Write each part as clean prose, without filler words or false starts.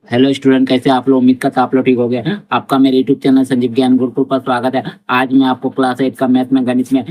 Hello student, कैसे आप लोग? उम्मीद करता आप लोग ठीक हो गए। आपका मेरे यूट्यूब चैनल संजीव ज्ञान गुरुकुल पर स्वागत है। आज मैं आपको क्लास 8 का मैथ में गणित में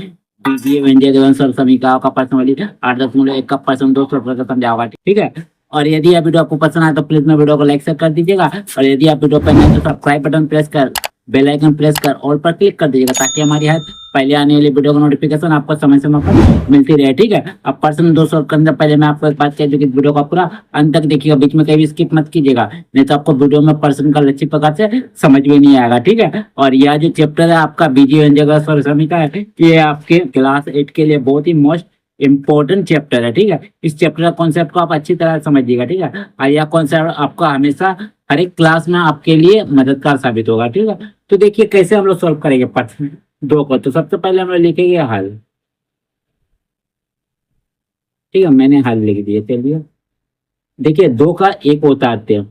बीजीय व्यंजक एवं सरल समीकरणों का प्रश्नावली 8.1 का प्रश्न 2 प्रश्न समझाऊंगा, ठीक है। और यदि आप वीडियो आपको पसंद आए तो प्लीज मेरे वीडियो को लाइक शेयर कर दीजिएगा। और यदि आप वीडियो पर नए तो सब्सक्राइब बटन प्रेस कर बेल आइकन प्रेस कर ऑल पर क्लिक कर दीजिएगा, ताकि हमारी हर पहले आने वाली वीडियो का नोटिफिकेशन आपको समय समय पर मिलती रहे, ठीक है। अब प्रश्न 2 सॉल्व करने से पहले मैं आपको एक बात कह दूं कि वीडियो का पूरा अंत तक देखिएगा, बीच में कहीं भी स्किप मत कीजिएगा, नहीं तो आपको वीडियो में प्रश्न का अच्छी प्रकार से समझ में नहीं आएगा, ठीक है। और यह जो चैप्टर है आपका बीजीय व्यंजक और सरल समीकरण है, ये आपके क्लास 8 के लिए बहुत ही मोस्ट इंपॉर्टेंट चैप्टर है, ठीक है। इस चैप्टर का कॉन्सेप्ट को आप अच्छी तरह समझिएगा, ठीक है। और यह कॉन्सेप्ट आपका हमेशा हर एक क्लास में आपके लिए मददगार साबित होगा, ठीक है। तो देखिए कैसे हम लोग सॉल्व करेंगे प्रश्न 2 को। तो सबसे पहले हम लोग लिखेंगे हल, ठीक है। मैंने हल लिख दिया, चलिए। देखिए 2 का एक उतारते हैं,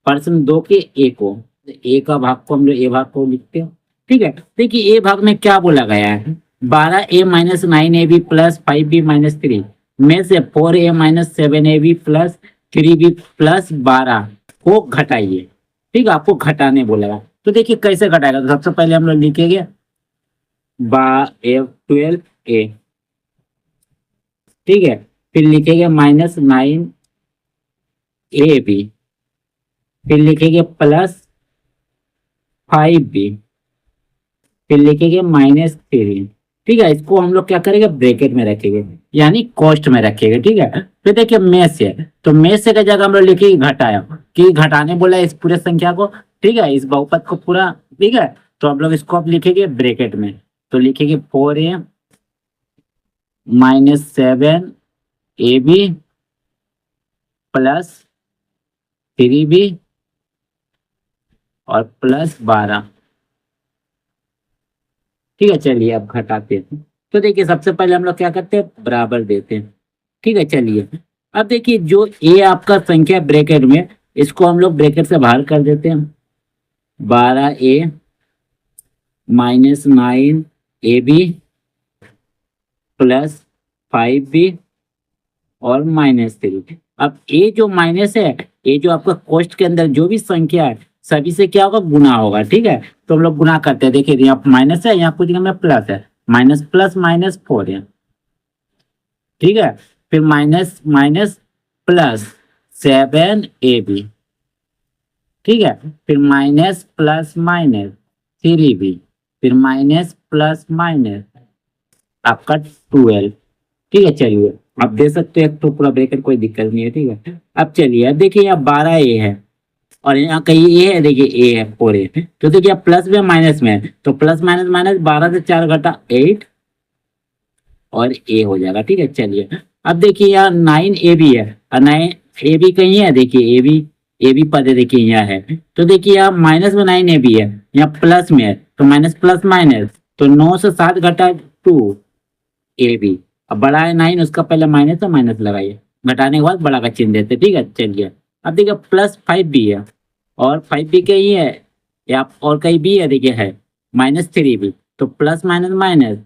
प्रश्न 2 के एक को, ए का भाग को हम लोग ए भाग को लिखते हैं, ठीक है। देखिए ए भाग में क्या बोला गया है, 12a-9ab प्लस 5b-3 में से 4a-7ab प्लस 3b प्लस 12 को घटाइए, ठीक है। आपको घटाने बोलेगा, तो देखिए कैसे घटाएगा। तो सबसे पहले हम लोग लिखेंगे 12a, ठीक है। फिर लिखेंगे -9ab, फिर लिखेंगे प्लस 5b, फिर लिखेंगे -3, ठीक है। इसको हम लोग क्या करेंगे, ब्रैकेट में रखेंगे, यानी कॉस्ट में रखेंगे, ठीक है। फिर देखिए मेष से, तो मेष से की जगह हम लोग लिखेंगे घटाया, कि घटाने बोला इस पूरे संख्या को, ठीक है, इस बहुपद को पूरा, ठीक है। तो हम लोग इसको अब लिखेंगे ब्रैकेट में, तो लिखेंगे 4a-7ab प्लस 3b और प्लस 12, ठीक है। चलिए अब घटाते हैं। तो देखिए सबसे पहले हम लोग क्या करते हैं, बराबर देते हैं, ठीक है। चलिए अब देखिए जो ए आपका संख्या ब्रैकेट में, इसको हम लोग ब्रैकेट से बाहर कर देते हैं। 12a -9ab प्लस 5b और -3। अब ए जो माइनस है, ए जो आपका कोष्ठ के अंदर जो भी संख्या है सभी से क्या होगा, गुना होगा, ठीक है। तो हम लोग गुना करते हैं। देखिए यहाँ माइनस है, यहाँ कुछ जगह में प्लस है, माइनस प्लस -4 है, ठीक है। फिर माइनस माइनस प्लस 7ab, ठीक है। फिर माइनस प्लस -3b, फिर माइनस प्लस माइनस आपका 12, ठीक है। चलिए आप दे सकते हैं तो पूरा ब्रैकेट, कोई दिक्कत नहीं है, ठीक है। अब चलिए अब देखिए यहाँ 12a है और यहाँ कहीं ए है, देखिए ए है 4a, तो देखिए अब प्लस में माइनस में है, तो प्लस माइनस माइनस 12 से 4 घटा 8 और ए हो जाएगा, ठीक है। चलिए अब देखिए यहाँ 9ab है और 9ab कहीं है, देखिए ए बी पद है, देखिए यहाँ है। तो देखिए यहाँ माइनस में 9ab है, यहाँ प्लस में है, तो माइनस प्लस माइनस, तो 9 से 7 घटा 2ab। अब बड़ा है 9, उसका पहले माइनस है, माइनस लगाइए, घटाने के बाद बड़ा का चिन्ह देते, ठीक है। चलिए अब देखिए प्लस 5b है और 5b कहीं है या और कहीं भी है, देखिए है -3b, तो प्लस माइनस माइनस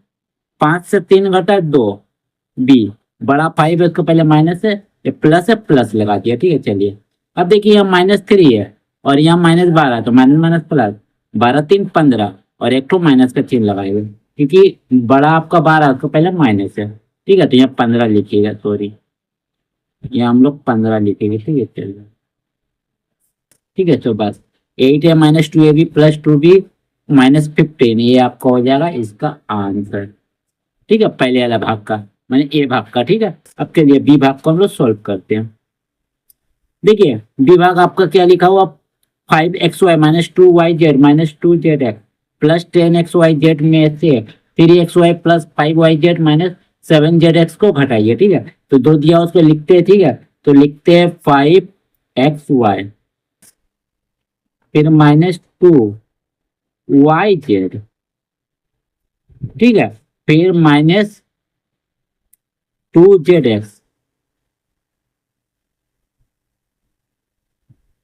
5 से 3 घटा 2 b, बड़ा 5 है उसको पहले माइनस है, ये प्लस है, प्लस लगा दिया, ठीक है। चलिए अब देखिए यहाँ -3 है और यहाँ -12, तो माइनस माइनस प्लस, 12 3 15 और एक तो माइनस का चिन्ह लगाएंगे, क्योंकि बड़ा आपका 12 उसको पहले माइनस है, ठीक है। तो यहाँ 15 लिखिएगा, सॉरी यहाँ हम लोग 15 लिखेंगे, ठीक है। चलिए ठीक है, तो बस 8 है -2ab प्लस 2b -15, ये आपका हो जाएगा इसका आंसर, ठीक है। पहले वाला भाग का मैंने ए भाग का, ठीक है। अब के लिए बी भाग को हम लोग सोल्व करते हैं। देखिए बी भाग आपका क्या लिखा हुआ, 5xy -2yz -2zx plus 10xyz में से 3xy प्लस 5yz -7zx को घटाइए, ठीक है। तो दो दिया उसको लिखते हैं, ठीक है। तो लिखते हैं 5xy फिर -2yz, ठीक है। फिर -2zx,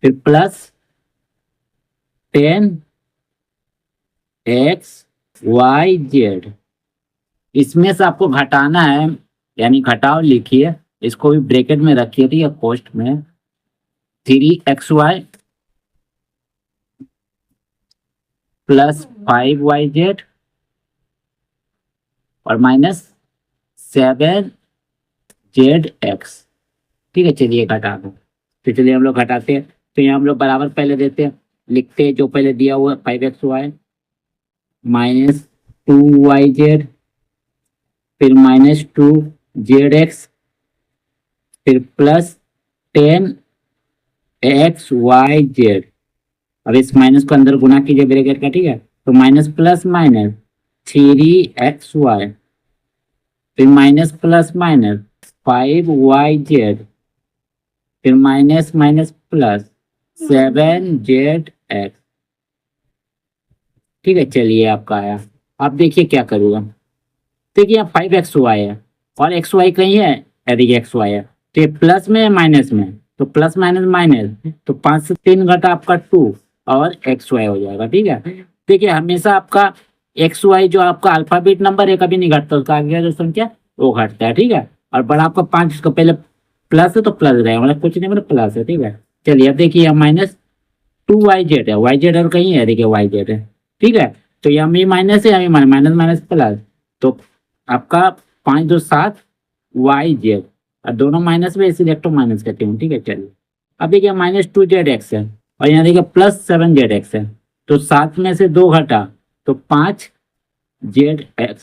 फिर प्लस 10xyz। इसमें से आपको घटाना है, यानी घटाव लिखिए, इसको भी ब्रैकेट में रखिए, ठीक है, कोष्ठ में 3xy प्लस 5yz और माइनस 7zx। ठीक है, चलिए घटा दो। तो चलिए हम लोग घटाते हैं। तो यहाँ हम लोग बराबर पहले देते हैं, लिखते हैं जो पहले दिया हुआ है 5xy माइनस 2yz, फिर माइनस 2zx, फिर प्लस 10xyz। अब इस माइनस को अंदर गुना कीजिए ब्रैकेट का, ठीक है। तो माइनस प्लस माइनस 3xy, फिर माइनस प्लस माइनस 5yz, फिर माइनस माइनस प्लस 7zx। ठीक है, चलिए आपका आया। आप देखिए क्या करूँगा। देखिए यहाँ 5xy है और xy कहीं है, यदि xy है तो ये प्लस में है माइनस में, तो प्लस माइनस माइनस, तो 5 से 3 घटा आपका 2 और xy हो जाएगा। ठीक है, देखिए हमेशा आपका xy जो आपका अल्फाबेट नंबर है कभी नहीं घटता, उसका आगे जो संख्या वो घटता है। ठीक है, और बड़ा आपका 5, उसका पहले प्लस है तो प्लस रहेगा, मतलब कुछ नहीं मतलब प्लस है। ठीक है, चलिए अब देखिए माइनस 2yz है, yz और कहीं है, देखिए yz है। ठीक है, तो यहाँ भी माइनस है, यहाँ भी माइनस माइनस प्लस, तो आपका 5 2 7 yz, और दोनों माइनस में इसे इलेक्ट्रो माइनस करते हैं। ठीक है, चलिए अब देखिए माइनस 2zx है और यहाँ देखिए प्लस 7zx है, तो 7 में से 2 घटा तो 5zx,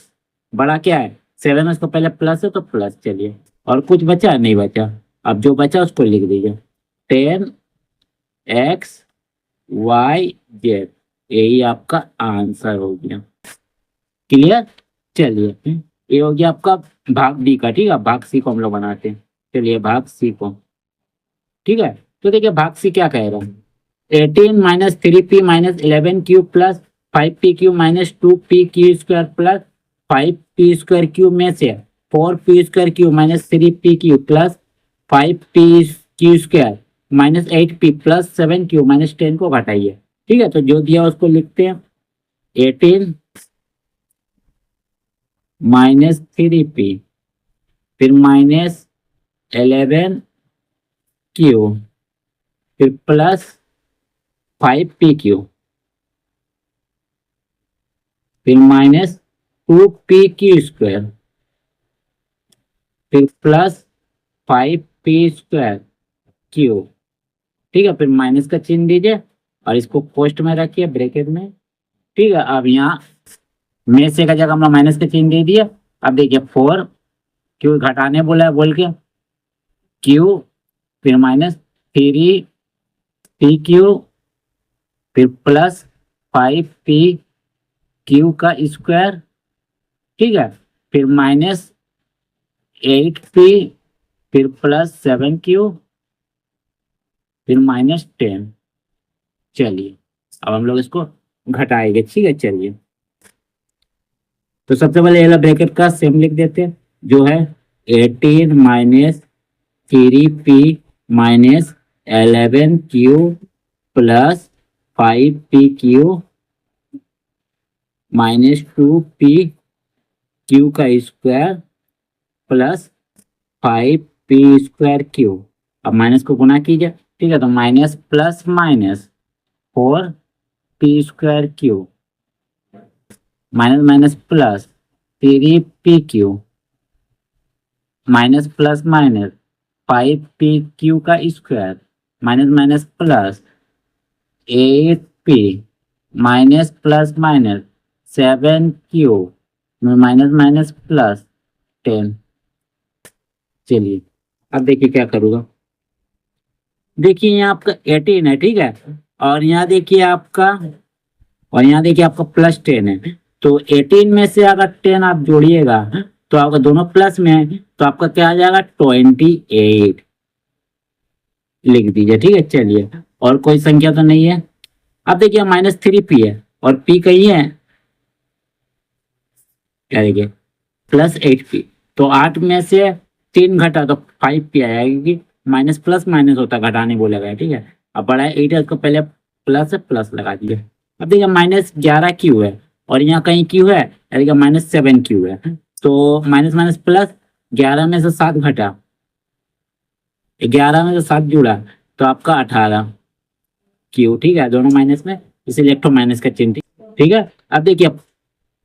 बड़ा क्या है 7, उसको पहले प्लस है तो प्लस। चलिए, और कुछ बचा नहीं बचा, अब जो बचा उसको लिख दीजिए 10xyz, यही आपका आंसर हो गया। क्लियर, चलिए ये हो गया आपका भाग डी का। ठीक है, भाग सी को हम लोग बनाते हैं। चलिए भाग सी को, ठीक है। तो देखिए भाग सी क्या कह रहा है, 18 minus 3p minus 11 Q plus 5p Q minus 2p Q square plus 5p square Q में से 4p square Q minus 3p Q plus 5p Q square minus 8p plus 7q minus 10 को घटाइए। ठीक है, तो जो दिया उसको लिखते हैं 18 माइनस 3p, फिर माइनस 11q, फिर प्लस 5pq, फिर माइनस 2pq स्क्वायर, फिर प्लस 5p स्क्वायर क्यू। ठीक है, फिर माइनस का चिन्ह दीजिए और इसको पोस्ट में रखिए ब्रैकेट में। ठीक है, अब यहाँ में से का जगह हम लोग माइनस का चिन्ह दे दिया। अब देखिए 4 क्यू घटाने बोला है बोल के क्यू, फिर माइनस 3p क्यू, फिर प्लस 5p क्यू का स्क्वायर। ठीक है, फिर माइनस 8p, फिर प्लस 7q, फिर माइनस 10। चलिए अब हम लोग इसको घटाएंगे। ठीक है, चलिए तो सबसे पहले ये ब्रैकेट का सेम लिख देते हैं, जो है 18 minus 3p minus 11q plus 5pq minus 2pq का square plus 5p square Q. अब माइनस को गुना कीजिए। ठीक है, तो minus plus minus 4p square Q minus minus plus 3pq minus plus minus 5pq का square minus minus plus 8p minus plus minus 7q minus minus plus 10। चलिए अब देखिए क्या करूँगा। देखिए यहाँ आपका 18 है, ठीक है, और यहाँ देखिए आपका प्लस 10 है। तो 18 में से अगर 10 आप जोड़िएगा तो आपका दोनों प्लस में है, तो आपका क्या आ जाएगा 28 लिख दीजिए। ठीक है, चलिए और कोई संख्या तो नहीं है। अब देखिए माइनस 3p है और p कहीं है, क्या देखिए प्लस 8p, तो 8 में से 3 घटा तो 5p आएगा, क्योंकि माइनस प्लस माइनस होता है, घटाने बोलेगा। ठीक है, अब बड़ा 8 है, उसको पहले प्लस है, प्लस लगा दिए। अब देखिए माइनस 11q है और यहाँ कहीं q है, देखिए माइनस 7q है, तो माइनस माइनस प्लस 11 में से 7 घटा, 11 में से 7 जुड़ा तो आपका 18q। ठीक है, दोनों माइनस में, इसे इलेक्ट्रो माइनस का चिन्ह। ठीक है। अब देखिए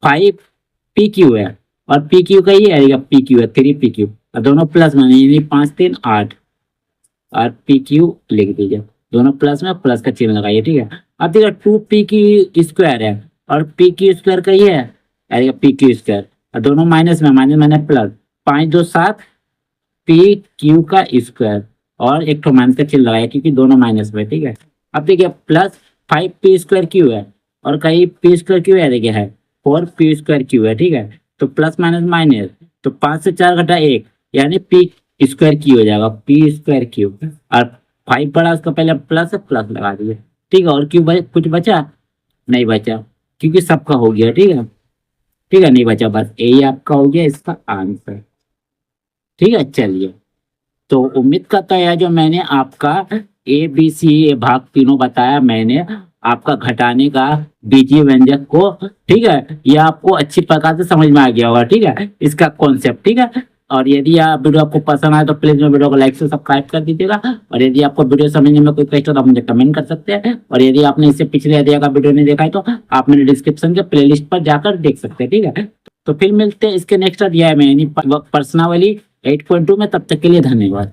5 पी क्यू है और पी क्यू का ये आएगा, पी क्यू है 3 पी क्यू, और दोनों प्लस में, यानी 5 3 8 और पी क्यू लिख दीजिए, दोनों प्लस में प्लस का चिन्ह लगाइए, ठीक है। अब देखिए 2 पी क्यू स्क्वायर है और पी क्यू स्क्वायर का ये है आएगा पी क्यू स्क्वायर, और दोनों माइनस में, minus minus plus, 5 2 7 P Q का स्क्वायर, और एक तो माइनस का चिन्ह लगाया क्योंकि दोनों माइनस में, ठीक है। अब देखिए प्लस 5 पी स्क्वायर क्यू है और कहीं पी स्क्वायर क्यू है, देखिए है 4 पी स्क्वायर क्यू है, ठीक है। तो प्लस माइनस माइनस, तो 5 से 4 घटा 1 यानी पी स्क्वायर क्यू हो जाएगा, पी स्क्वायर क्यू, और 5 पड़ा उसका पहले प्लस है, प्लस लगा दिए, ठीक है। और क्यू कुछ बचा नहीं बचा क्योंकि सबका हो गया, ठीक है, ठीक है, नहीं बचा, बस यही आपका हो गया इसका आंसर, ठीक है। चलिए, तो उम्मीद करता है जो मैंने आपका ए बी सी ये भाग तीनों बताया मैंने आपका घटाने का बीजीय व्यंजक को, ठीक है, ये आपको अच्छी प्रकार से समझ में आ गया होगा, ठीक है, इसका कॉन्सेप्ट, ठीक है। और यदि आप वीडियो आपको पसंद आए तो प्लीज मेरे वीडियो को लाइक से सब्सक्राइब कर दीजिएगा, और यदि आपको वीडियो समझने में कोई कष्ट हो तो आप मुझे कमेंट कर सकते हैं, और यदि आपने इससे पिछले अध्याय का वीडियो नहीं देखा है तो आप मेरे डिस्क्रिप्शन के प्लेलिस्ट पर जाकर देख सकते हैं, ठीक है। तो फिर मिलते हैं इसके नेक्स्ट अध्याय में, यानी प्रश्नावली 8.2 में। तब तक के लिए धन्यवाद।